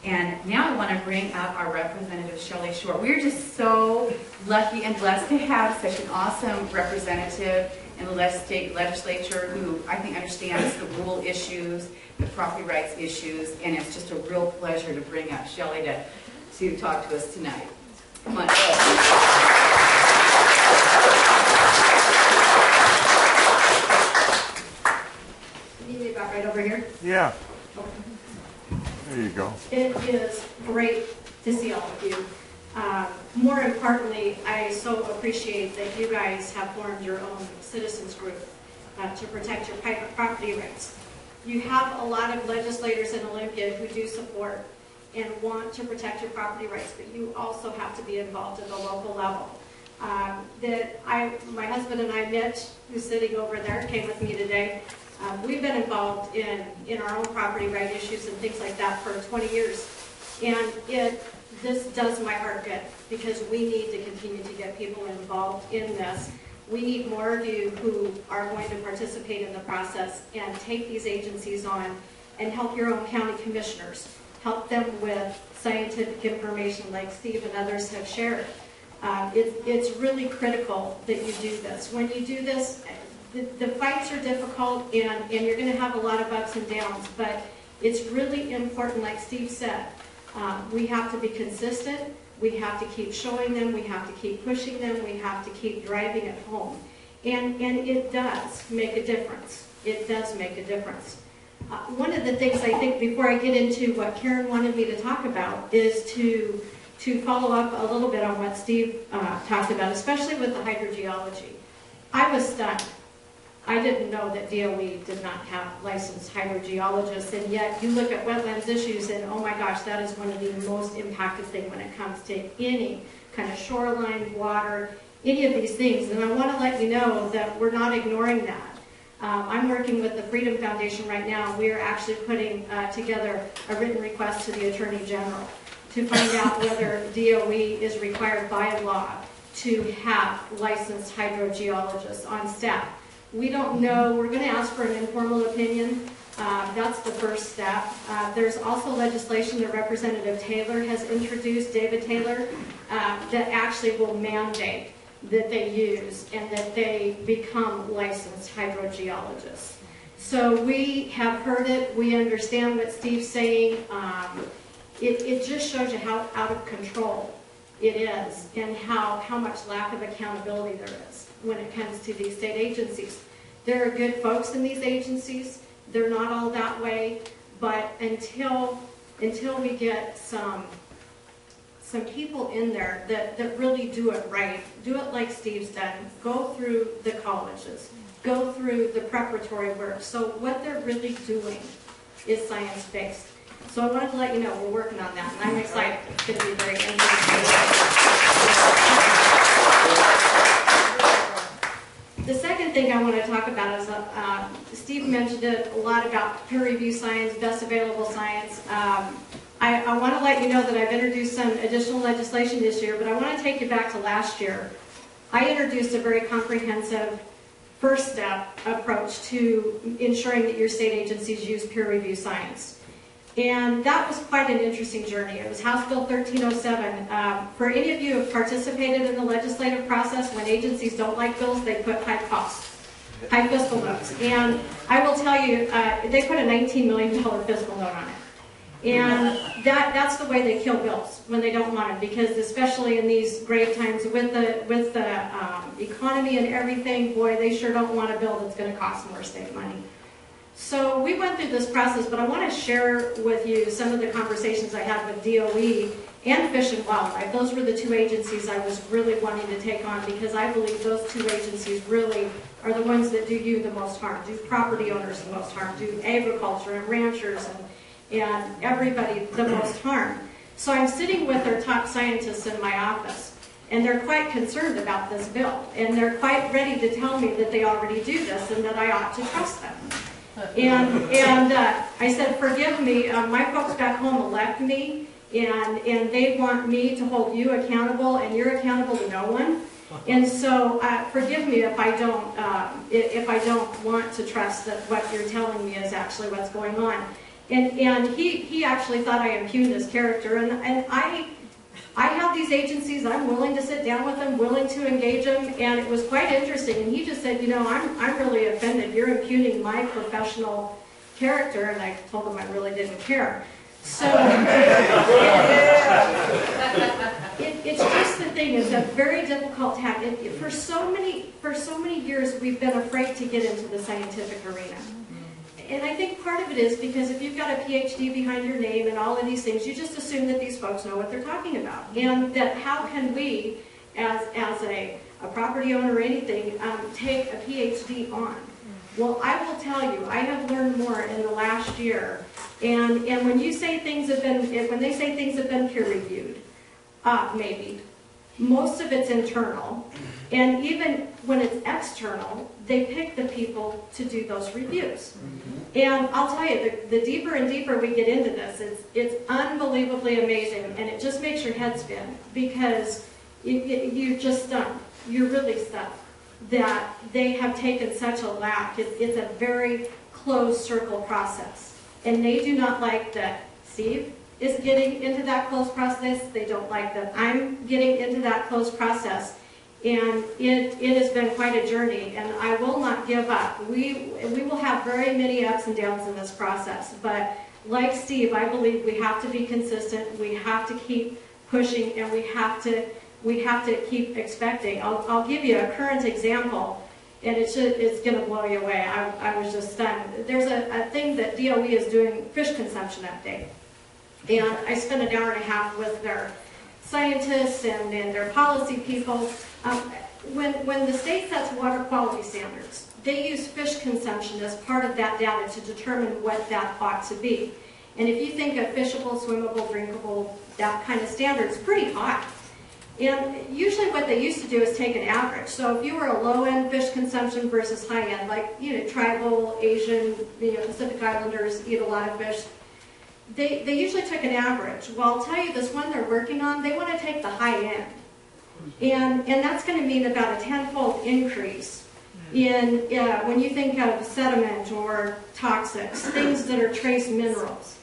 And now I want to bring up our representative, ShellyShort. We're just so lucky and blessed to have such an awesome representative in the state legislature who I think understands the rural issues, the property rights issues, and it's just a real pleasure to bring up Shelly to talk to us tonight. Come on. You need me about right over here? Yeah. There you go. It is great to see all of you. More importantly, I so appreciate that you guys have formed your own citizens group to protect your private property rights. You have a lot of legislators in Olympia who do support and want to protect your property rights, but you also have to be involved at the local level. My husband and I, Mitch, who's sitting over there, came with me today. We've been involved in our own property right issues and things like that for 20 years. And this does my heart good because we need to continue to get people involved in this. We need more of you who are going to participate in the process and take these agencies on and help your own county commissioners. Help them with scientific information like Steve and others have shared. It's really critical that you do this. When you do this, the fights are difficult and you're going to have a lot of ups and downs, but it's really important, like Steve said, we have to be consistent, we have to keep showing them, we have to keep pushing them, we have to keep driving it home. And it does make a difference. It does make a difference. One of the things I think before I get into what Karen wanted me to talk about is to follow up a little bit on what Steve talked about, especially with the hydrogeology. I was stunned. I didn't know that DOE did not have licensed hydrogeologists, and yet you look at wetlands issues and oh my gosh, that is one of the most impacted things when it comes to any kind of shoreline, water, any of these things. And I want to let you know that we're not ignoring that. I'm working with the Freedom Foundation right now. We are actually putting together a written request to the Attorney General to find out whether DOE is required by law to have licensed hydrogeologists on staff. We don't know. We're going to ask for an informal opinion. That's the first step. There's also legislation that Representative Taylor has introduced, David Taylor, that actually will mandate that they use and that they become licensed hydrogeologists. So we have heard it. We understand what Steve's saying. It just shows you how out of control it is and how much lack of accountability there is when it comes to these state agencies. There are good folks in these agencies. They're not all that way, but until we get some people in there that really do it right, do it like Steve's done, go through the colleges, go through the preparatory work. So what they're really doing is science-based. So I wanted to let you know we're working on that, and I'm excited. It's going to be very interesting. The second thing I want to talk about is, Steve mentioned it a lot about peer review science, best available science. I want to let you know that I've introduced some additional legislation this year, but I want to take you back to last year. I introduced a very comprehensive first step approach to ensuring that your state agencies use peer review science. And that was quite an interesting journey. It was House Bill 1307. For any of you who have participated in the legislative process, when agencies don't like bills, they put high costs, high fiscal notes. And I will tell you, they put a $19 million fiscal note on it. And that's the way they kill bills when they don't want them, because especially in these grave times with the economy and everything, boy, they sure don't want a bill that's going to cost more state money. So we went through this process, but I want to share with you some of the conversations I had with DOE and Fish and Wildlife. Those were the two agencies I was really wanting to take on because I believe those two agencies really are the ones that do you the most harm, do property owners the most harm, do agriculture and ranchers and everybody the most harm. So I'm sitting with their top scientists in my office, and they're quite concerned about this bill, and they're quite ready to tell me that they already do this and that I ought to trust them. And I said, forgive me, my folks back home elect me, and they want me to hold you accountable, and you're accountable to no one. And so forgive me if I don't want to trust that what you're telling me is actually what's going on. And he actually thought I impugned his character, and I have these agencies, I'm willing to sit down with them, willing to engage them, and it was quite interesting. And he just said, you know, I'm really offended. You're impugning my professional character, and I told him I really didn't care. So it's just the thing, it's a very difficult task. For so many years, we've been afraid to get into the scientific arena. And I think part of it is because if you've got a PhD behind your name and all of these things, you just assume that these folks know what they're talking about. And that how can we, as a property owner or anything, take a PhD on? Well, I will tell you, I have learned more in the last year. And when you say things have been, when they say things have been peer reviewed, maybe, most of it's internal. And even when it's external, they pick the people to do those reviews. And I'll tell you, the deeper and deeper we get into this, it's unbelievably amazing, and it just makes your head spin, because you're just stunned. You're really stunned that they have taken such a lack. It's a very closed circle process. And they do not like that Steve is getting into that closed process. They don't like that I'm getting into that closed process. And it has been quite a journey, and I will not give up. We will have very many ups and downs in this process, but like Steve, I believe we have to be consistent, we have to keep pushing, and we have to keep expecting. I'll give you a current example, and it's going to blow you away. I was just stunned. There's a thing that DOE is doing, fish consumption update, and I spent an hour and a half with their scientists and their policy people. When the state sets water quality standards, they use fish consumption as part of that data to determine what that ought to be. And if you think of fishable, swimmable, drinkable, that kind of standards, pretty high. And usually what they used to do is take an average. So if you were a low-end fish consumption versus high-end, like, you know, tribal, Asian, Pacific Islanders eat a lot of fish, they usually took an average. Well, I'll tell you, this one they're working on, they want to take the high end. And that's going to mean about a tenfold increase in when you think of sediment or toxics, things that are trace minerals.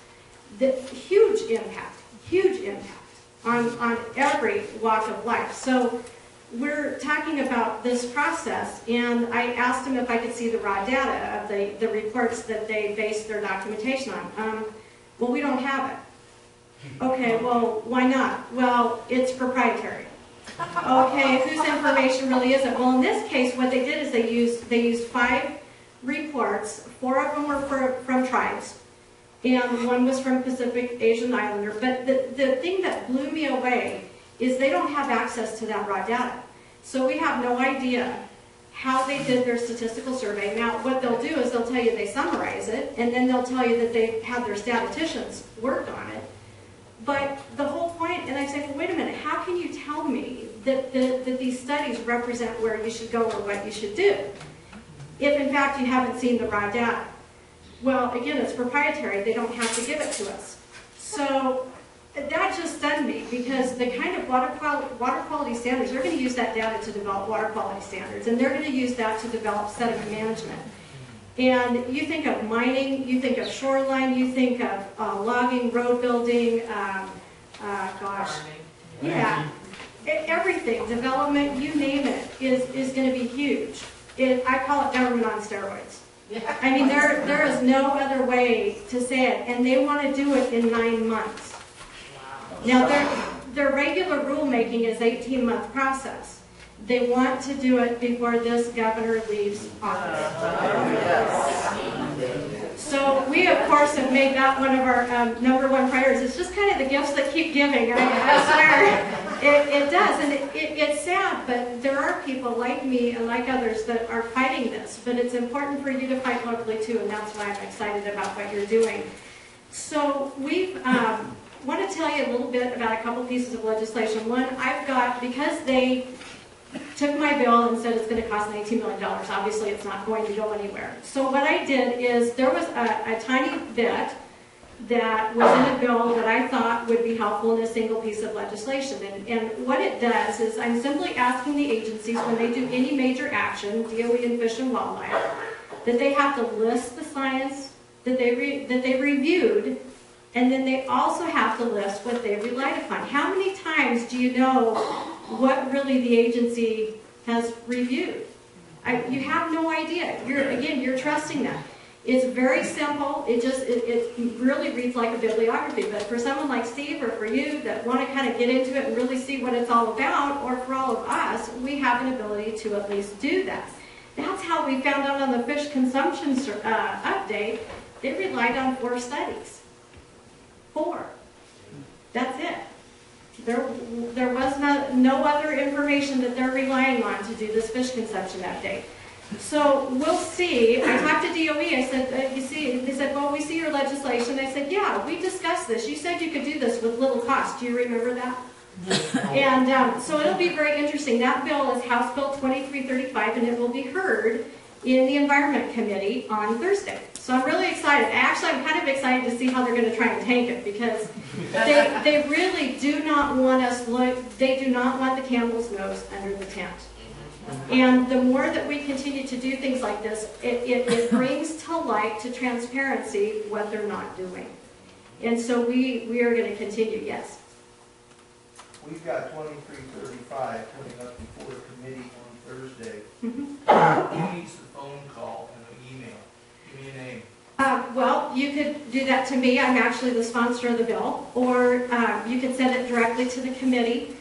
The huge impact on every walk of life. So we're talking about this process, and I asked them if I could see the raw data of the reports that they based their documentation on. Well, we don't have it. Okay, well, why not? Well, it's proprietary. Okay, whose information really is it? Well, in this case, what they did is they used 5 reports. 4 of them were from tribes, and 1 was from Pacific Asian Islander. But the thing that blew me away is they don't have access to that raw data. So we have no idea how they did their statistical survey. Now, what they'll do is they'll tell you they summarize it, and then they'll tell you that they had their statisticians worked on it. But the whole point, and I say, well, wait a minute, how can you tell me that these studies represent where you should go or what you should do, if in fact you haven't seen the raw data? Well, again, it's proprietary. They don't have to give it to us. So that just stunned me, because the kind of water quality standards, they're going to use that data to develop water quality standards, and they're going to use that to develop sediment management. And you think of mining, you think of shoreline, you think of logging, road building, everything, development, you name it, is going to be huge. I call it government on steroids. I mean, there is no other way to say it, and they want to do it in 9 months. Now, their regular rulemaking is 18-month process. They want to do it before this governor leaves office. So we, of course, have made that one of our #1 priorities. It's just kind of the gifts that keep giving. I swear, it does. And it's sad, but there are people like me and like others that are fighting this. But it's important for you to fight locally, too, and that's why I'm excited about what you're doing. So we want to tell you a little bit about a couple pieces of legislation. One, I've got, because they took my bill and said it's going to cost $19 million. Obviously, it's not going to go anywhere. So what I did is there was a tiny bit that was in a bill that I thought would be helpful in a single piece of legislation. And what it does is I'm simply asking the agencies when they do any major action, DOE and Fish and Wildlife, that they have to list the science that they reviewed, and then they also have to list what they relied upon. How many times do you know what really the agency has reviewed? You have no idea. You're trusting them. It's very simple. It really reads like a bibliography. But for someone like Steve or for you that want to kind of get into it and really see what it's all about, or for all of us, we have an ability to at least do that. That's how we found out on the fish consumption update. They relied on 4 studies. 4. That's it. There was no other information that they're relying on to do this fish consumption update. So we'll see. I talked to DOE. I said, they said, well, we see your legislation. I said, yeah, we discussed this. You said you could do this with little cost. Do you remember that? And so it'll be very interesting. That bill is House Bill 2335, and it will be heard in the Environment Committee on Thursday. So I'm really excited. Actually, I'm kind of excited to see how they're going to try and tank it, because they really do not want they do not want the camel's nose under the tent. And the more that we continue to do things like this, it brings to light, to transparency, what they're not doing. And so we are going to continue, yes. We've got 2335 coming up before the committee on Thursday. Who needs the phone call and an email? Give me a name. Well, you could do that to me. I'm actually the sponsor of the bill. Or you could send it directly to the committee.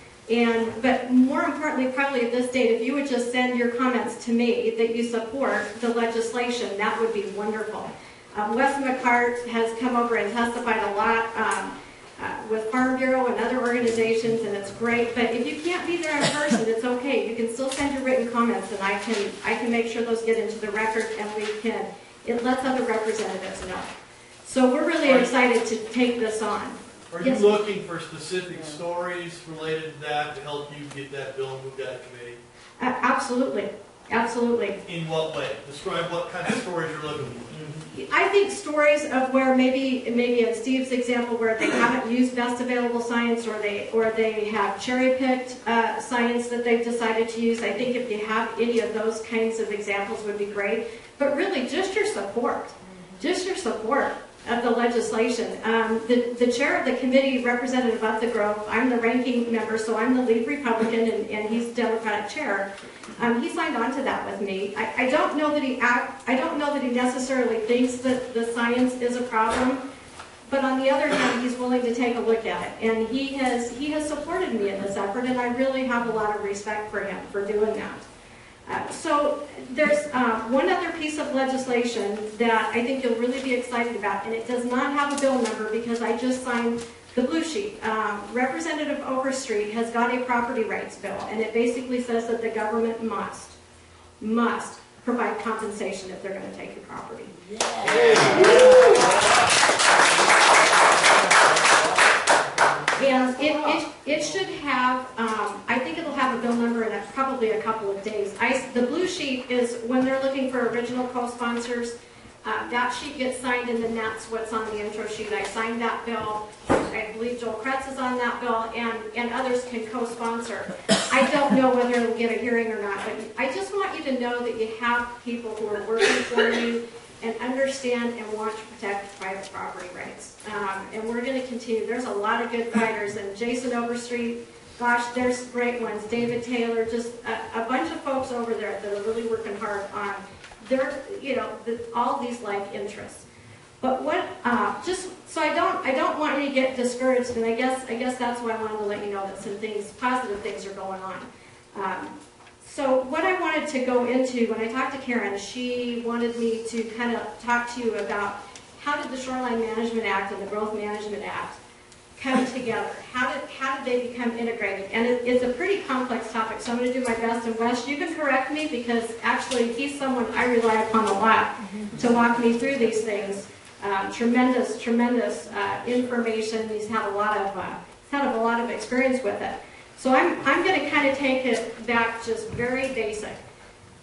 But more importantly, probably at this date, if you would just send your comments to me that you support the legislation, that would be wonderful. Wes McCart has come over and testified a lot with Farm Bureau and other organizations, and it's great. But if you can't be there in person, it's okay. You can still send your written comments, and I can make sure those get into the record, and it lets other representatives know. So we're really excited to take this on. Are you looking for specific stories related to that to help you get that bill moved out of committee? Absolutely. Absolutely. In what way? Describe what kind of stories you're looking for. I think stories of where maybe in Steve's example, where they haven't used best available science, or they have cherry-picked science that they've decided to use. I think if you have any of those kinds of examples would be great. But really, just your support of the legislation. The chair of the committee, Representative Up the Grove, I'm the ranking member, so I'm the lead Republican, and he's Democratic chair. He signed on to that with me. I don't know that he necessarily thinks that the science is a problem, but on the other hand, he's willing to take a look at it, and he has supported me in this effort, and I really have a lot of respect for him for doing that. So there's one other piece of legislation that I think you'll really be excited about, and it does not have a bill number because I just signed the blue sheet. Representative Overstreet has got a property rights bill, and it basically says that the government must provide compensation if they're going to take your property. And it should have, I think it'll have a bill number in probably a couple of days. The blue sheet is when they're looking for original co-sponsors. That sheet gets signed, and then that's what's on the intro sheet. I signed that bill. I believe Joel Kretz is on that bill, and others can co-sponsor. I don't know whether it'll get a hearing or not, but I just want you to know that you have people who are working for you and understand and want to protect private property rights. And we're going to continue. There's a lot of good fighters, and Jason Overstreet, gosh, there's great ones. David Taylor, just a bunch of folks over there that are really working hard on their, all these life interests. But just so I don't want you to get discouraged, and I guess that's why I wanted to let you know that some positive things are going on. So what I wanted to go into, when I talked to Karen, she wanted me to kind of talk to you about how did the Shoreline Management Act and the Growth Management Act come together? How did they become integrated? And it's a pretty complex topic, so I'm going to do my best. And Wes, you can correct me, because actually he's someone I rely upon a lot to walk me through these things. Tremendous information. He's had a lot of experience with it. So I'm going to kind of take it back just very basic.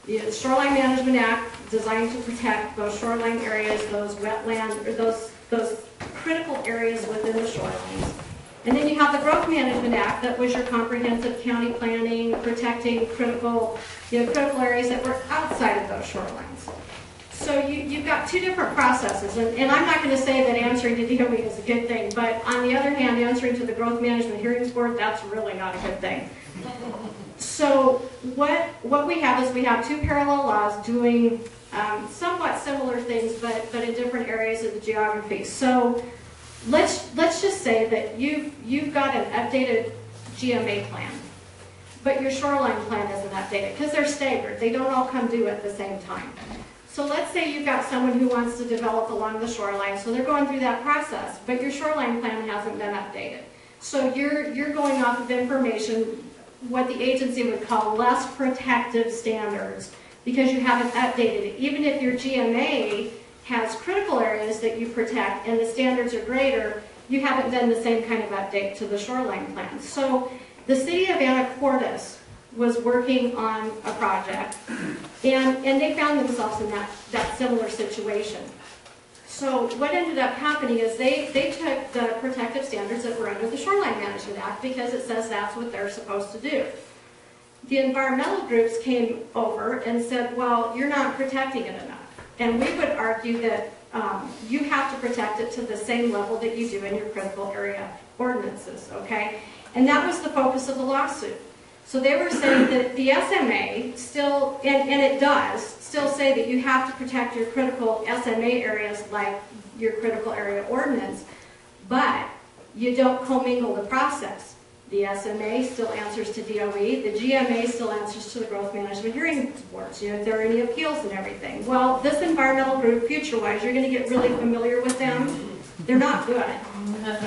The Shoreline Management Act designed to protect those shoreline areas, those wetland, or those critical areas within the shorelines. And then you have the Growth Management Act, that was your comprehensive county planning, protecting critical areas that were outside of those shorelines. So you've got two different processes, and I'm not going to say that answering to DOE is a good thing, but on the other hand, answering to the Growth Management Hearings Board, that's really not a good thing. So what we have is we have two parallel laws doing somewhat similar things, but in different areas of the geography. So let's just say that you've got an updated GMA plan, but your shoreline plan isn't updated because they're staggered. They don't all come due at the same time. So let's say you've got someone who wants to develop along the shoreline, so they're going through that process, but your shoreline plan hasn't been updated. So you're going off of information, what the agency would call less protective standards, because you haven't updated it. Even if your GMA has critical areas that you protect and the standards are greater, you haven't done the same kind of update to the shoreline plan. So the city of Anacortes was working on a project, and they found themselves in that similar situation. So what ended up happening is they took the protective standards that were under the Shoreline Management Act because it says that's what they're supposed to do. The environmental groups came over and said, well, you're not protecting it enough. And we would argue that you have to protect it to the same level that you do in your critical area ordinances, okay? And that was the focus of the lawsuit. So they were saying that the SMA still, and it does, still say that you have to protect your critical SMA areas like your critical area ordinance, but you don't commingle the process. The SMA still answers to DOE, the GMA still answers to the Growth Management Hearing Boards, you know, if there are any appeals and everything. Well, this environmental group, future-wise, you're going to get really familiar with them. They're not good.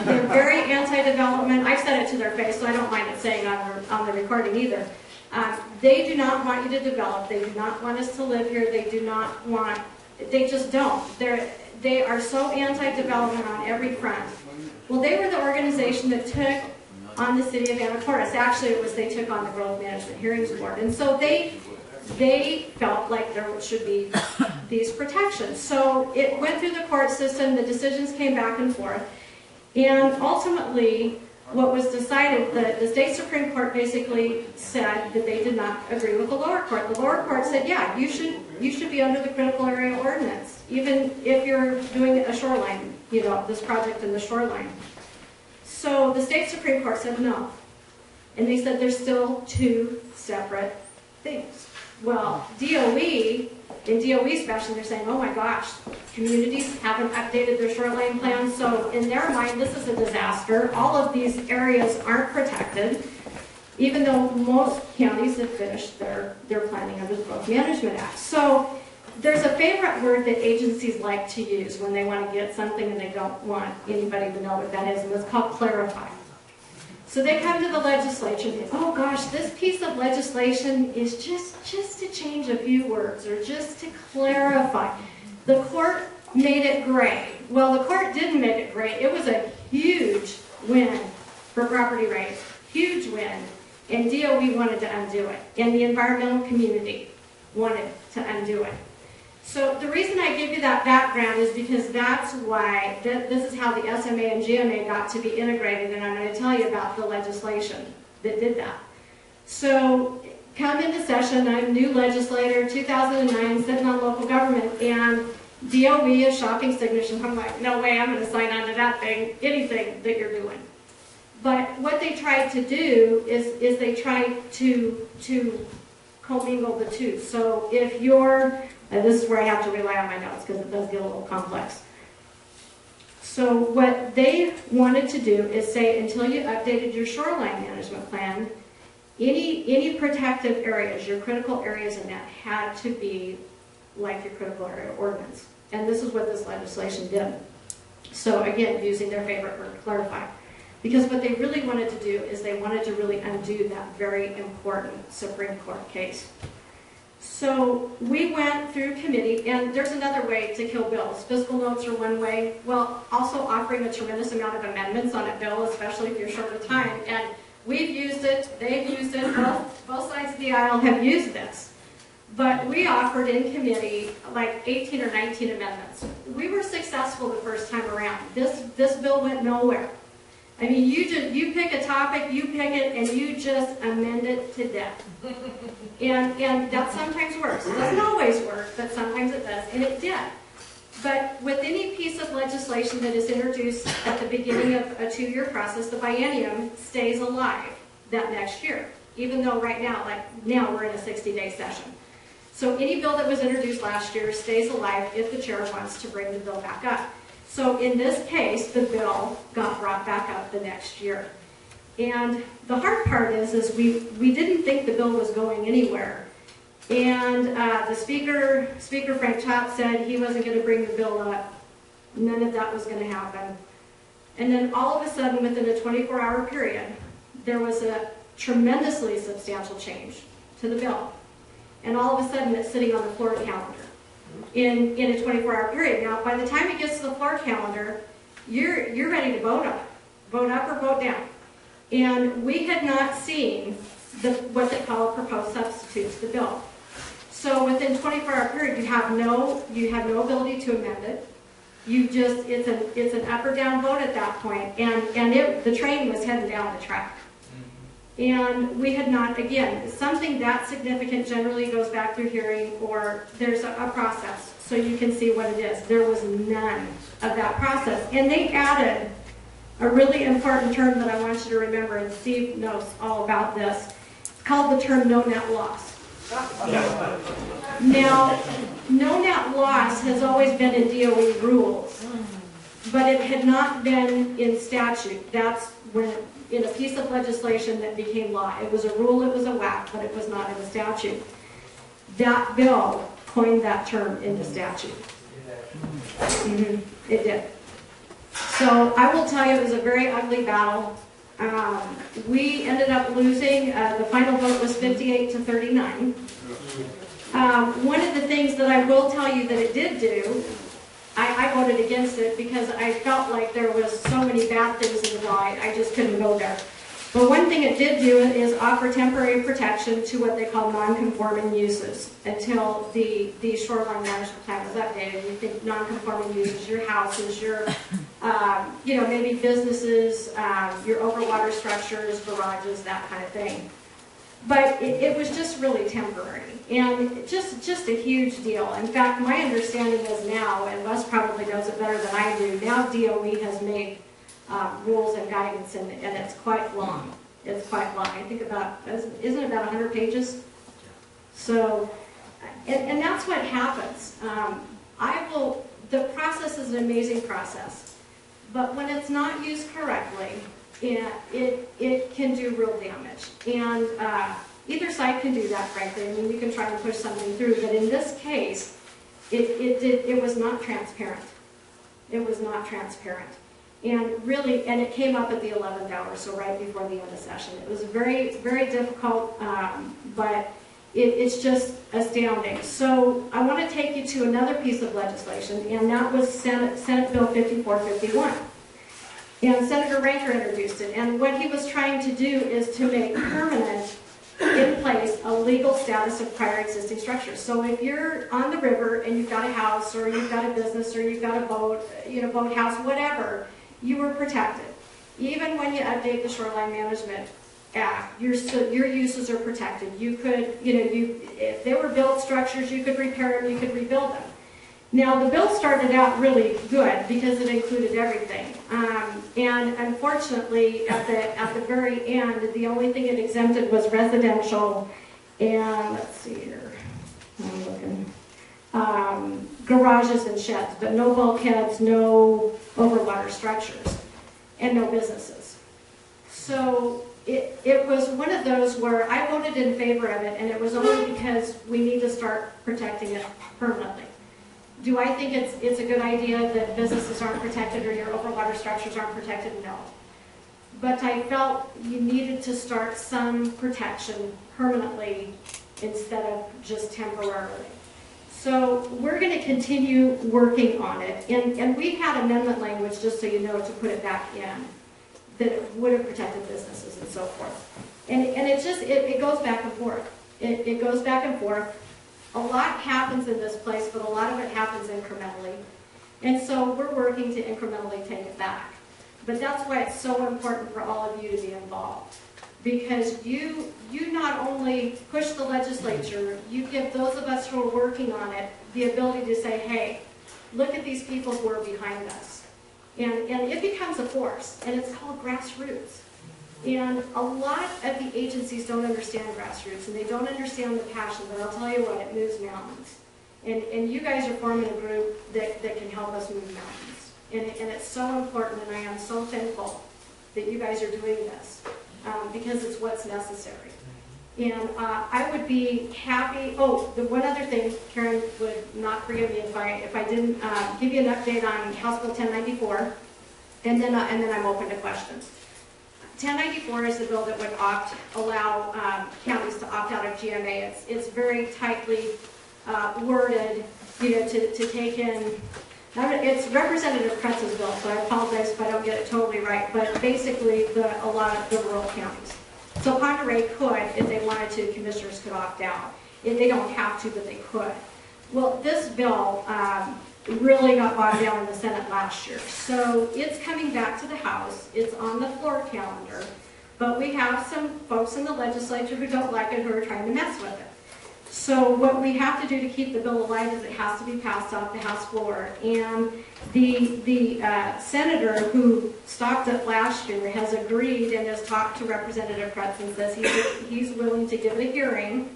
They're very anti-development. I've said it to their face, so I don't mind it saying on the recording either. They do not want you to develop. They do not want us to live here. They do not want, they just don't. They are so anti-development on every front. Well, they were the organization that took on the city of Anacortes. Actually, it was they took on the Growth Management Hearings Board. And so they felt like there should be these protections. So it went through the court system, the decisions came back and forth, and ultimately what was decided, the state Supreme Court basically said that they did not agree with the lower court. The lower court said, yeah, you should be under the critical area ordinance, even if you're doing a shoreline, you know, this project in the shoreline. So the state Supreme Court said no. And they said there's still two separate things. Well, DOE, in DOE's fashion, they're saying, oh my gosh, communities haven't updated their shoreline plans, so in their mind, this is a disaster. All of these areas aren't protected, even though most counties have finished their planning under the Growth Management Act. So there's a favorite word that agencies like to use when they want to get something and they don't want anybody to know what that is, and it's called clarify. So they come to the legislature and say, oh gosh, this piece of legislation is just to change a few words or just to clarify. The court made it gray. Well, the court didn't make it gray. It was a huge win for property rights, huge win, and DOE wanted to undo it, and the environmental community wanted to undo it. So the reason I give you that background is because that's why, this is how the SMA and GMA got to be integrated, and I'm going to tell you about the legislation that did that. So come into session, I'm a new legislator, 2009, sitting on local government, and DOE is shopping signatures. I'm like, no way, I'm going to sign on to that thing, anything that you're doing. But what they tried to do is they tried to commingle the two. So if you're, and this is where I have to rely on my notes because it does get a little complex. So what they wanted to do is say, until you updated your shoreline management plan, any protective areas, your critical areas in that had to be like your critical area ordinance. And this is what this legislation did. So again, using their favorite word, clarify. Because what they really wanted to do is they wanted to really undo that very important Supreme Court case. So we went through committee, and there's another way to kill bills. Fiscal notes are one way. Well, also offering a tremendous amount of amendments on a bill, especially if you're short of time. And we've used it, they've used it, both sides of the aisle have used this. But we offered in committee like 18 or 19 amendments. We were successful the first time around. This bill went nowhere. I mean, you pick a topic, you pick it, and you just amend it to death. And that sometimes works. It doesn't always work, but sometimes it does, and it did. But with any piece of legislation that is introduced at the beginning of a 2-year process, the biennium stays alive that next year, even though right now, like now we're in a 60-day session. So any bill that was introduced last year stays alive if the chair wants to bring the bill back up. So in this case, the bill got brought back up the next year. And the hard part is we didn't think the bill was going anywhere. And the speaker Frank Chop said he wasn't going to bring the bill up. None of that was going to happen. And then all of a sudden, within a 24-hour period, there was a tremendously substantial change to the bill. And all of a sudden, it's sitting on the floor calendar in a 24-hour period. Now, by the time it gets to the floor calendar, you're ready to vote up or vote down. And we had not seen what they call proposed substitutes to the bill. So within 24-hour period, you have no ability to amend it. It's an up or down vote at that point, and the train was heading down the track. And we had not, again, something that significant generally goes back through hearing, or there's a process so you can see what it is. There was none of that process. And they added a really important term that I want you to remember, and Steve knows all about this. It's called the term no net loss. Now, no net loss has always been in DOE rules, but it had not been in statute. That's when, in a piece of legislation that became law. It was a rule, it was a WAC, but it was not in the statute. That bill coined that term into statute. It did. So I will tell you, it was a very ugly battle. We ended up losing. The final vote was 58-39. One of the things that I will tell you that it did do, I voted against it because I felt like there was so many bad things in the law, I just couldn't go there. But one thing it did do is offer temporary protection to what they call non-conforming uses until the shoreline management plan was updated. You think non-conforming uses, your houses, your maybe businesses, your overwater structures, garages, that kind of thing. But it was just really temporary, and just a huge deal. In fact, my understanding is now, and Wes probably knows it better than I do, now DOE has made rules and guidance, and it's quite long. It's quite long. I think isn't it about 100 pages? So, and that's what happens. The process is an amazing process, but when it's not used correctly, it can do real damage. And either side can do that, frankly. I mean, you can try and push something through, but in this case, it was not transparent. It was not transparent. And really, and it came up at the 11th hour, so right before the end of session. It was very, very difficult, but it's just astounding. So I want to take you to another piece of legislation, and that was Senate Bill 5451. And Senator Ranker introduced it, and what he was trying to do is to make permanent in place a legal status of prior existing structures. So if you're on the river and you've got a house, or you've got a business, or you've got a boat, boathouse, whatever, you were protected. Even when you update the Shoreline Management Act, your uses are protected. You could, if they were built structures, you could repair them, you could rebuild them. Now, the bill started out really good because it included everything. And unfortunately, at the very end, the only thing it exempted was residential and, let's see here, I'm looking, garages and sheds, but no bulkheads, no overwater structures, and no businesses. So it was one of those where I voted in favor of it, and it was only because we need to start protecting it permanently. Do I think it's a good idea that businesses aren't protected or your overwater structures aren't protected? No. But I felt you needed to start some protection permanently instead of just temporarily. So we're going to continue working on it. And we had amendment language, just so you know, to put it back in, that it would have protected businesses and so forth. And it goes back and forth. It goes back and forth. A lot happens in this place, but a lot of it happens incrementally. And so we're working to incrementally take it back. But that's why it's so important for all of you to be involved. Because you not only push the legislature, you give those of us who are working on it the ability to say, hey, look at these people who are behind us. And it becomes a force, and it's called grassroots. And a lot of the agencies don't understand grassroots, and they don't understand the passion, but I'll tell you what, it moves mountains. And you guys are forming a group that can help us move mountains. And it's so important, and I am so thankful that you guys are doing this, because it's what's necessary. And I would be happy, oh, the one other thing, Karen would not forgive me if I didn't give you an update on House Bill 1094, and then I'm open to questions. 1094 is the bill that would allow counties to opt out of GMA. It's very tightly worded, to take in. It's Representative Kretz's bill, so I apologize if I don't get it totally right. But basically, a lot of the rural counties. So Ponderay could, if they wanted to, commissioners could opt out. They don't have to, but they could. Well, this bill really got bogged down in the Senate last year. So it's coming back to the House. It's on the floor calendar. But we have some folks in the legislature who don't like it, who are trying to mess with it. So what we have to do to keep the bill alive is it has to be passed off the House floor. And the senator who stopped it last year has agreed and has talked to Representative Kretz and says he's willing to give it a hearing.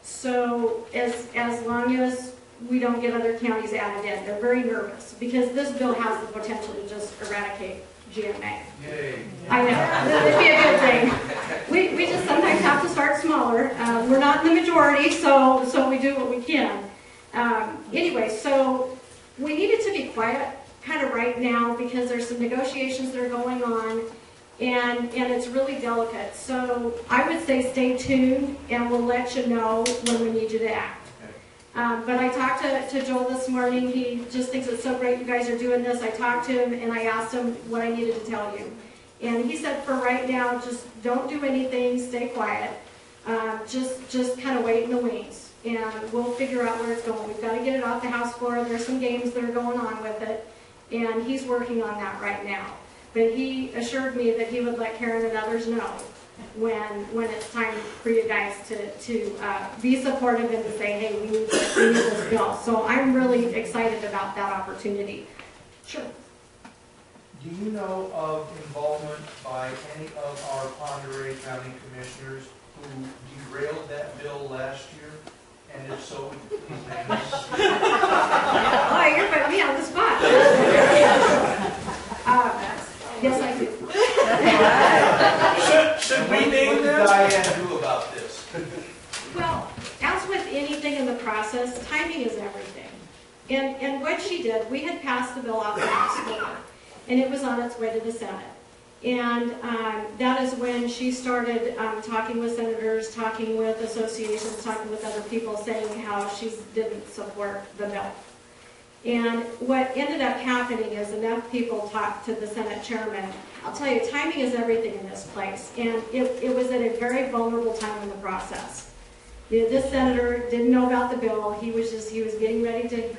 So as long as we don't get other counties added in, they're very nervous because this bill has the potential to just eradicate GMA. Yay. I know, it'd be a good thing. We just sometimes have to start smaller. We're not in the majority, so we do what we can. Anyway, so we need it to be quiet kind of right now because there's some negotiations that are going on, and it's really delicate. So I would say stay tuned, and we'll let you know when we need you to act. But I talked to Joel this morning. He just thinks it's so great you guys are doing this. I talked to him and I asked him what I needed to tell you. And he said for right now, just don't do anything, stay quiet. Just kind of wait in the wings. And we'll figure out where it's going. We've got to get it off the House floor. There's some games that are going on with it. And he's working on that right now. But he assured me that he would let Karen and others know when it's time for you guys to be supportive and to say, hey, we need this bill. So I'm really excited about that opportunity. Sure. Do you know of involvement by any of our Ponderay County commissioners who derailed that bill last year? And if so, his name is? Oh, you're putting me on the spot. Yes, I do. Should we name What did them? Diane do about this? Well, as with anything in the process, timing is everything. And what she did, we had passed the bill off the House floor, and it was on its way to the Senate. And that is when she started talking with senators, talking with associations, talking with other people, saying how she didn't support the bill. And what ended up happening is enough people talked to the Senate chairman. I'll tell you, timing is everything in this place. And it was at a very vulnerable time in the process. This senator didn't know about the bill. He was getting ready to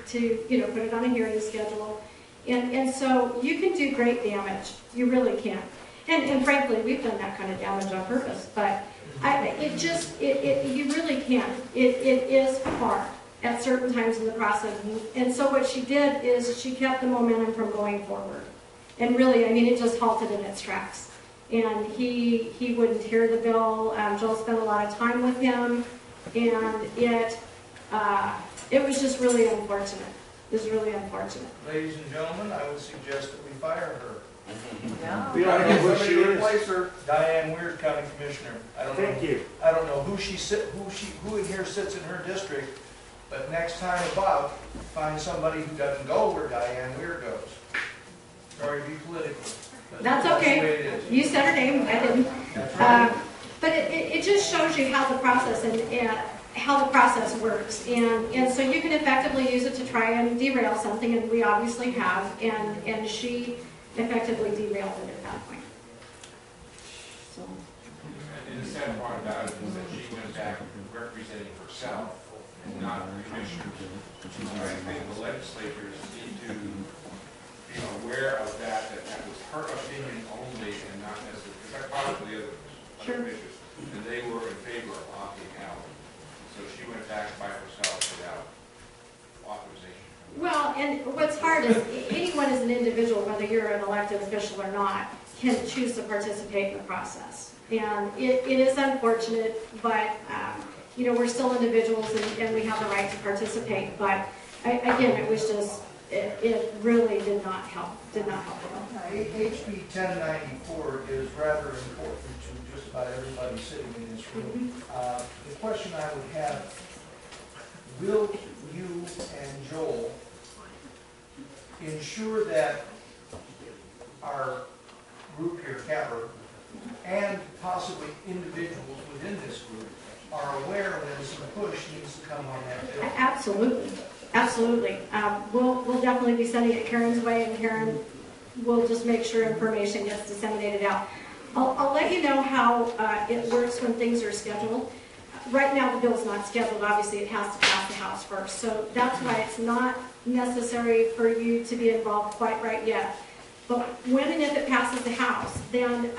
put it on a hearing schedule. And so you can do great damage. You really can. And frankly, we've done that kind of damage on purpose. But you really can. It is hard at certain times in the process. And so what she did is she kept the momentum from going forward. And really, I mean, it just halted in its tracks. And he wouldn't hear the bill. Joel spent a lot of time with him. And it was just really unfortunate. It was really unfortunate. Ladies and gentlemen, I would suggest that we fire her. We don't know who she is. Replace her. Diane Weir, County Commissioner. Thank you. I don't know who in here sits in her district, but next time about, find somebody who doesn't go where Diane Weir goes. Sorry to be political. But That's the okay. way it is. You said her name, I didn't. That's right. But it just shows you how the process how the process works. And so you can effectively use it to try and derail something, and we obviously have, and she effectively derailed it at that point. So. And the sad part about it is that she went back representing herself and not the commissioners. I think the legislators need to be aware of that was her opinion. hard is anyone as an individual, whether you're an elected official or not, can choose to participate in the process. And it is unfortunate, but you know, we're still individuals and we have the right to participate. But again, it was just, it really did not help at all. HB 1094 is rather important to just about everybody sitting in this room. The question I would have, will you and Joel ensure that our group here, CAPR, and possibly individuals within this group are aware when some push needs to come on that bill? Absolutely, absolutely. We'll definitely be sending it Karen's way, and Karen will just make sure information gets disseminated out. I'll let you know how it works when things are scheduled. Right now, the bill's not scheduled. Obviously, it has to pass the House first. So that's why it's not necessary for you to be involved quite right yet. But when and if it passes the House, then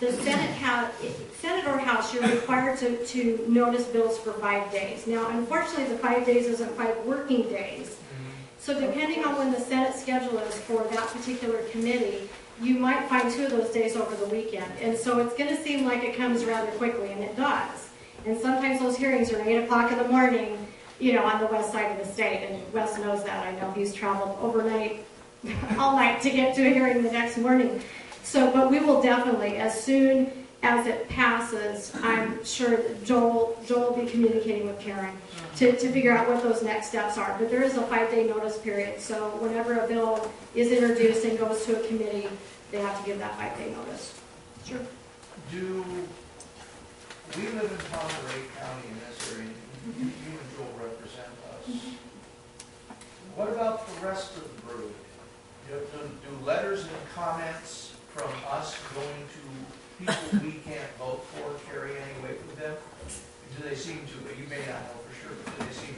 the Senate or House, you're required to notice bills for 5 days. Now, unfortunately, the 5 days isn't 5 working days. So depending on when the Senate schedule is for that particular committee, you might find 2 of those days over the weekend. And so it's going to seem like it comes rather quickly, and it does. And sometimes those hearings are 8 o'clock in the morning, you know, on the west side of the state. And Wes knows that. I know he's traveled overnight, all night to get to a hearing the next morning. So, but we will definitely, as soon as it passes, I'm sure that Joel will be communicating with Karen to figure out what those next steps are. But there is a 5-day notice period. So whenever a bill is introduced and goes to a committee, they have to give that 5-day notice. Sure. Do we live in Monterey County in this area? You and Joel represent us. What about the rest of the group? Do letters and comments from us going to people we can't vote for carry any weight with them? Do they seem to? You may not know for sure, but do they seem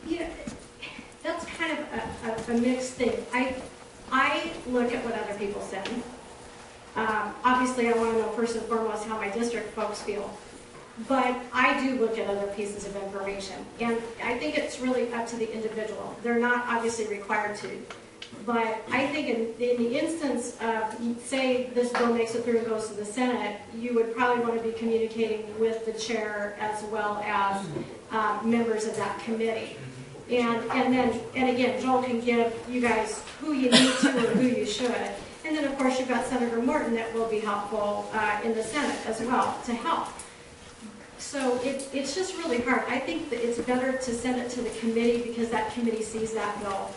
to? Yeah, that's kind of a mixed thing. I look at what other people send. Obviously, I want to know first and foremost how my district folks feel. But I do look at other pieces of information. And I think it's really up to the individual. They're not obviously required to. But I think in the instance of, say, this bill makes it through and goes to the Senate, you would probably want to be communicating with the chair as well as members of that committee. And again, Joel can give you guys who you need to or who you should. And then, of course, you've got Senator Morton that will be helpful in the Senate as well to help. So it's just really hard. I think that it's better to send it to the committee because that committee sees that bill.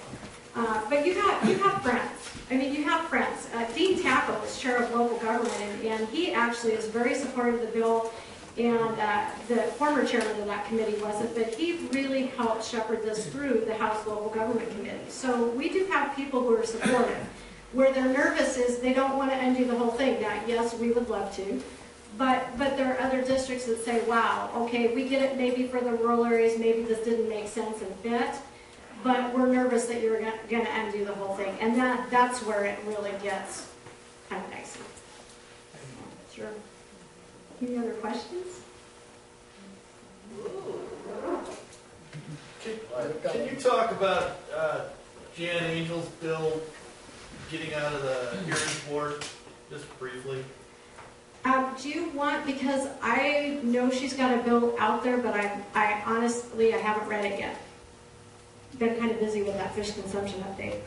But you have friends. I mean, you have friends. Dean Tackle is chair of local government, and he actually is very supportive of the bill. And the former chairman of that committee wasn't, but he really helped shepherd this through the House Local Government Committee. So we do have people who are supportive. Where they're nervous is they don't want to undo the whole thing. Now, yes, we would love to. But there are other districts that say, wow, okay, we get it maybe for the rural areas, maybe this didn't make sense and fit, but we're nervous that you're going to undo the whole thing. And that's where it really gets kind of dicey. Sure. Any other questions? Can you talk about Jan Angel's bill getting out of the hearing board, just briefly? Do you want, because I know she's got a bill out there, but I honestly haven't read it yet. Been kind of busy with that fish consumption update.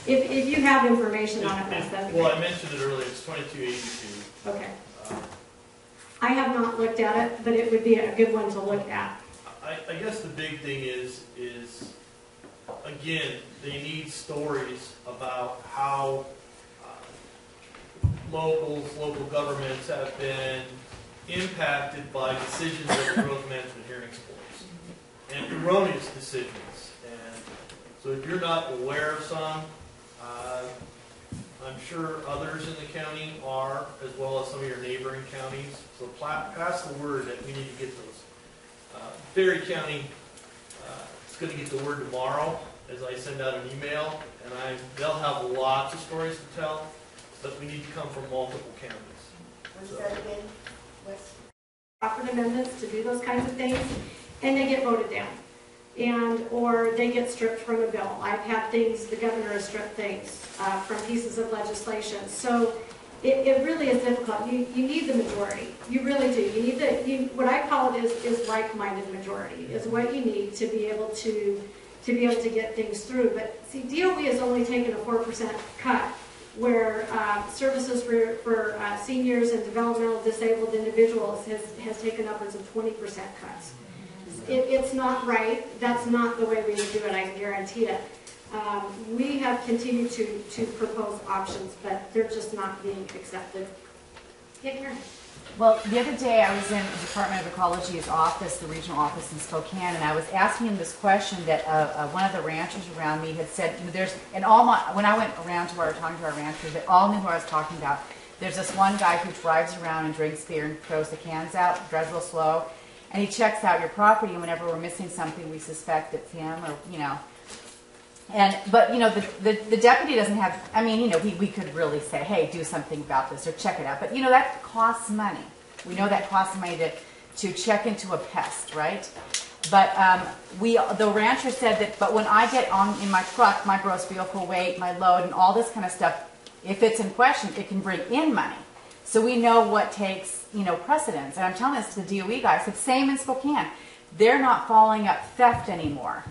If you have information on it, that'd be Well, great. I mentioned it earlier, it's 2282. Okay. I have not looked at it, but it would be a good one to look at. I guess the big thing is again, they need stories about how local governments have been impacted by decisions of the growth management hearings boards and erroneous decisions. And so if you're not aware of some, I'm sure others in the county are, as well as some of your neighboring counties. So pass the word that we need to get those. Berry County is going to get the word tomorrow as I send out an email, and they'll have lots of stories to tell, but we need to come from multiple counties. What's that again? Offered amendments to do those kinds of things, and they get voted down. or they get stripped from a bill. I've had things, the governor has stripped things from pieces of legislation. So it really is difficult. You need the majority. You really do. You need what I call it is like-minded majority, is what you need to be able to get things through. But see, DOE has only taken a 4% cut, where services for seniors and developmental disabled individuals has taken upwards of 20% cuts. It's not right. That's not the way we would do it, I can guarantee it. We have continued to propose options, but they're just not being accepted. Yeah, Karen. Well, the other day I was in the Department of Ecology's office, the regional office in Spokane, and I was asking him this question that one of the ranchers around me had said, when I went around to where talking to our ranchers, they all knew who I was talking about. There's this one guy who drives around and drinks beer and throws the cans out, drives real slow, and he checks out your property, and whenever we're missing something, we suspect it's him, or, But the deputy doesn't have. I mean, we could really say, hey, do something about this or check it out. But that costs money. We know that costs money to check into a pest, right? But the rancher said that. But when I get in my truck, my gross vehicle weight, my load, and all this kind of stuff, if it's in question, it can bring in money. So we know what takes precedence. And I'm telling this to the DOE guys. It's same in Spokane. They're not following up theft anymore.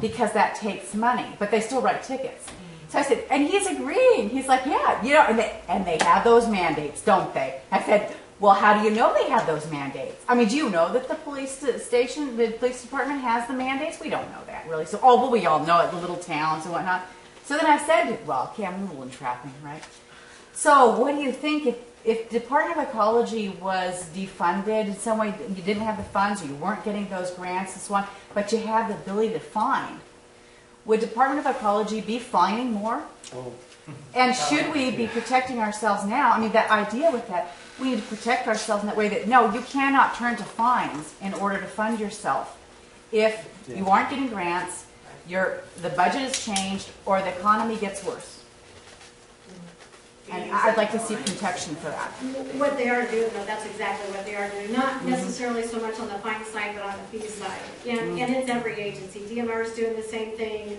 Because that takes money, but they still write tickets. So I said, and he's agreeing. He's like, yeah, and they have those mandates, don't they? I said, well, how do you know they have those mandates? I mean, do you know that the police department has the mandates? We don't know that, really. So, well, we all know it, the little towns and whatnot. So then I said, well, okay, I'm a little entrapping, right? So what do you think if Department of Ecology was defunded in some way, you didn't have the funds, or you weren't getting those grants and so on, but you have the ability to fine, would Department of Ecology be fining more? Oh. And should we be protecting ourselves now? I mean, that idea with that, we need to protect ourselves in that way that, no, you cannot turn to fines in order to fund yourself. If you aren't getting grants, the budget has changed, or the economy gets worse. And I'd like to see protection for that. What they are doing, though, that's exactly what they are doing. Not necessarily so much on the fine side, but on the fee side. And it's every agency. DMR is doing the same thing.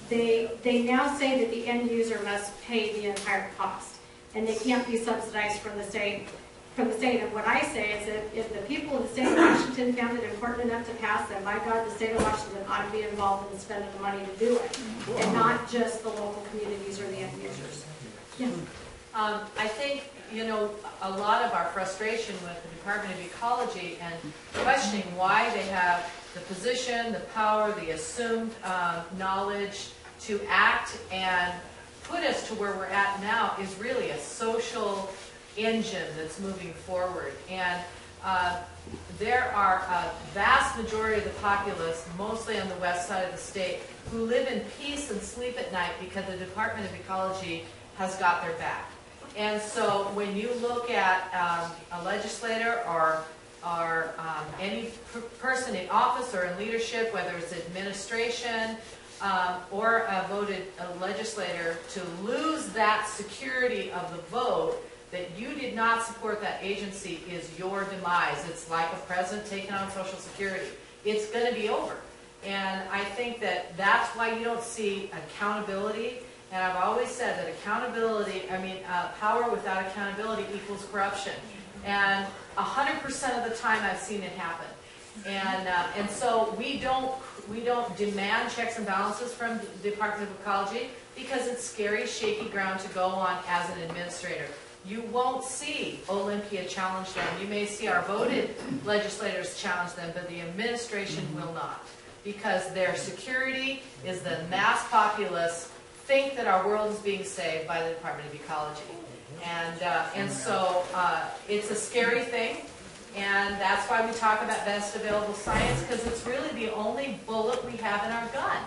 They now say that the end user must pay the entire cost, and they can't be subsidized from the state. And what I say is that if the people of the state of Washington found it important enough to pass, then my God, the state of Washington ought to be involved in spending the money to do it, and not just the local communities or the end users. Yeah. I think, a lot of our frustration with the Department of Ecology and questioning why they have the position, the power, the assumed knowledge to act and put us to where we're at now is really a social engine that's moving forward. And there are a vast majority of the populace, mostly on the west side of the state, who live in peace and sleep at night because the Department of Ecology has got their back. And so when you look at a legislator or any person in office or in leadership, whether it's administration or a voted legislator, to lose that security of the vote that you did not support that agency is your demise. It's like a president taking on Social Security. It's going to be over. And I think that's why you don't see accountability. And I've always said that power without accountability equals corruption. And 100% of the time I've seen it happen. And so we don't demand checks and balances from the Department of Ecology because it's scary, shaky ground to go on as an administrator. You won't see Olympia challenge them. You may see our voted legislators challenge them, but the administration will not. Because their security is the mass populace think that our world is being saved by the Department of Ecology. And so it's a scary thing, and that's why we talk about best available science, because it's really the only bullet we have in our gun.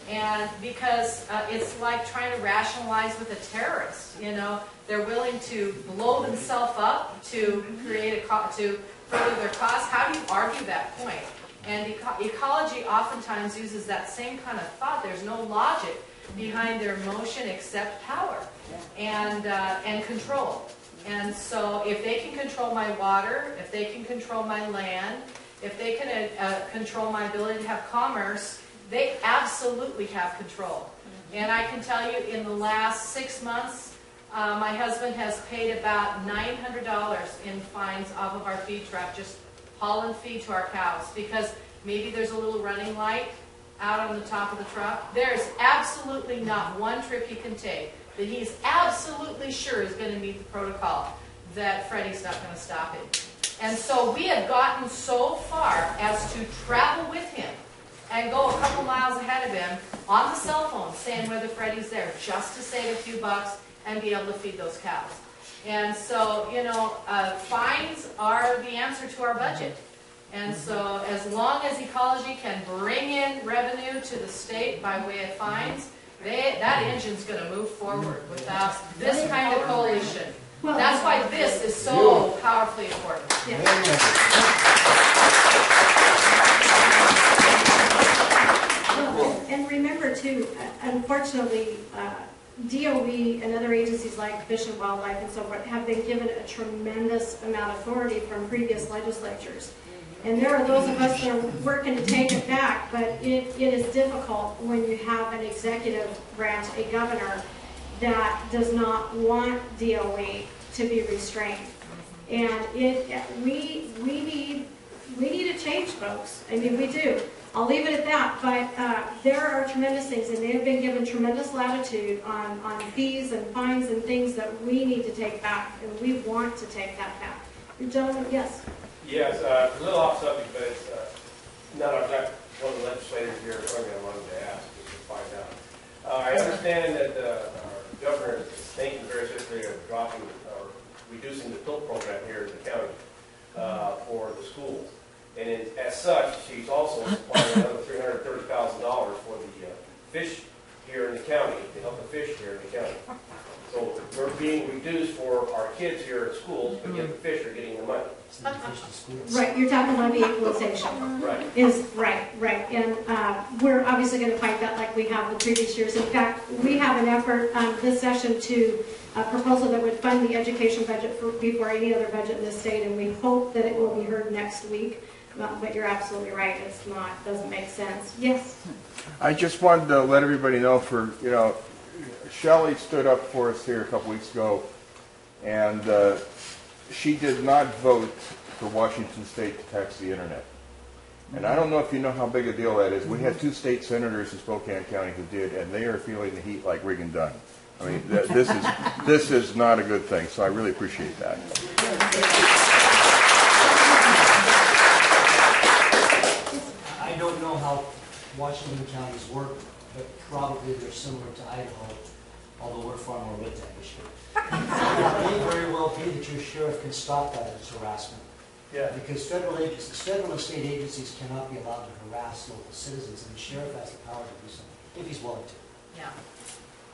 And because it's like trying to rationalize with a terrorist, they're willing to blow themselves up to create to further their cause. How do you argue that point? And ecology oftentimes uses that same kind of thought. There's no logic behind their motion except power and control. And so if they can control my water, if they can control my land, if they can control my ability to have commerce, they absolutely have control. And I can tell you, in the last 6 months, my husband has paid about $900 in fines off of our feed truck, just hauling feed to our cows, because maybe there's a little running light out on the top of the truck. There's absolutely not one trip he can take that he's absolutely sure is going to meet the protocol, that Freddie's not going to stop him. And so we have gotten so far as to travel with him and go a couple miles ahead of him on the cell phone saying whether Freddie's there, just to save a few bucks and be able to feed those cows. And so, you know, fines are the answer to our budget. And so as long as ecology can bring in revenue to the state by way of fines, that engine's going to move forward without this kind of coalition. That's why this is so powerfully important. And remember too, unfortunately, DOE and other agencies like Fish and Wildlife and so forth have been given a tremendous amount of authority from previous legislatures. And there are those of us that are working to take it back, but it is difficult when you have an executive branch, a governor, that does not want DOE to be restrained. And we need a change, folks. I mean, we do. I'll leave it at that, but there are tremendous things, and they have been given tremendous latitude on fees and fines and things that we need to take back, and we want to take that back. Gentlemen, yes? Yes, a little off subject, but it's, now that I've got one of the legislators here, something I wanted to ask, just to find out. I understand that our governor is thinking very seriously of dropping or reducing the pill program here in the county for the schools. And as such, she's also supplying another $330,000 for the fish here in the county, to help the fish here in the county. So we're being reduced for our kids here at schools, but yet the fish are getting the money. Right, you're talking about the equalization. Right. Right. And we're obviously going to fight that like we have in previous years. In fact, we have an effort this session to a proposal that would fund the education budget before any other budget in the state, and we hope that it will be heard next week. But you're absolutely right. It's not, doesn't make sense. Yes? I just wanted to let everybody know Shelly stood up for us here a couple weeks ago, and she did not vote for Washington State to tax the internet. And I don't know if you know how big a deal that is. We had 2 state senators in Spokane County who did, and they are feeling the heat like Reagan-Dunn. I mean, this is not a good thing, so I really appreciate that. I don't know how Washington counties work, but probably they're similar to Idaho, although we're far more with that issue. It may very well be that your sheriff can stop that as harassment. Yeah. Because federal and state agencies cannot be allowed to harass local citizens, and the sheriff has the power to do something, if he's willing to. Yeah.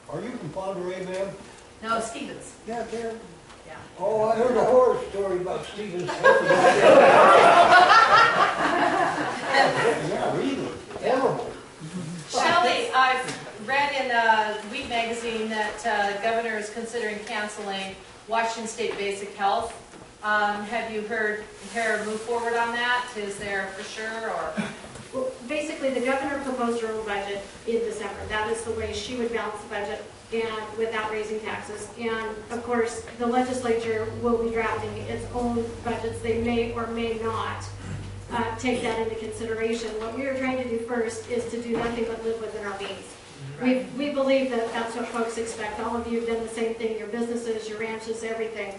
Are you from Ponderay, ma'am? No, Stevens. Yeah, there. Yeah. Oh, I heard a horror story about Stevens. Yeah, really. Horrible. Shelley, I've read in Weed magazine that governor is considering canceling Washington State Basic Health. Have you heard her move forward on that? Is there for sure, or? Well, basically, the governor proposed her own budget in December. That is the way she would balance the budget and without raising taxes. And of course, the legislature will be drafting its own budgets. They may or may not take that into consideration. What we are trying to do first is to do nothing but live within our means. We believe that that's what folks expect. All of you have done the same thing, your businesses, your ranches, everything.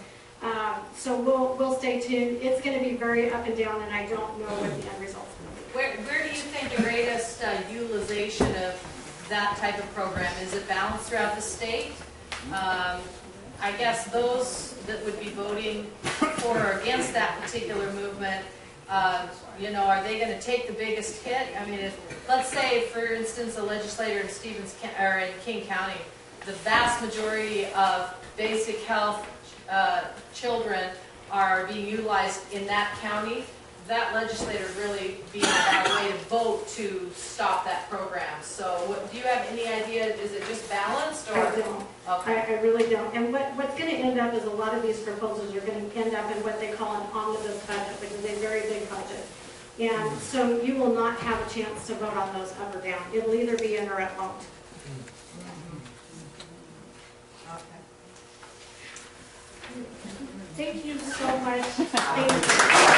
So we'll stay tuned. It's going to be very up and down, and I don't know what the end result's going to be. Where do you think the greatest utilization of that type of program? Is it balanced throughout the state? I guess those that would be voting for or against that particular movement, are they going to take the biggest hit? I mean, let's say, for instance, a legislator in in King County, the vast majority of basic health children are being utilized in that county. That legislator really be in a bad way to vote to stop that program. So do you have any idea, is it just balanced? Or? I don't. Okay. I really don't. And what's going to end up is a lot of these proposals are going to end up in what they call an omnibus budget, which is a very big budget. And so you will not have a chance to vote on those up or down. It'll either be in or it won't. Okay. Thank you so much. Thank you.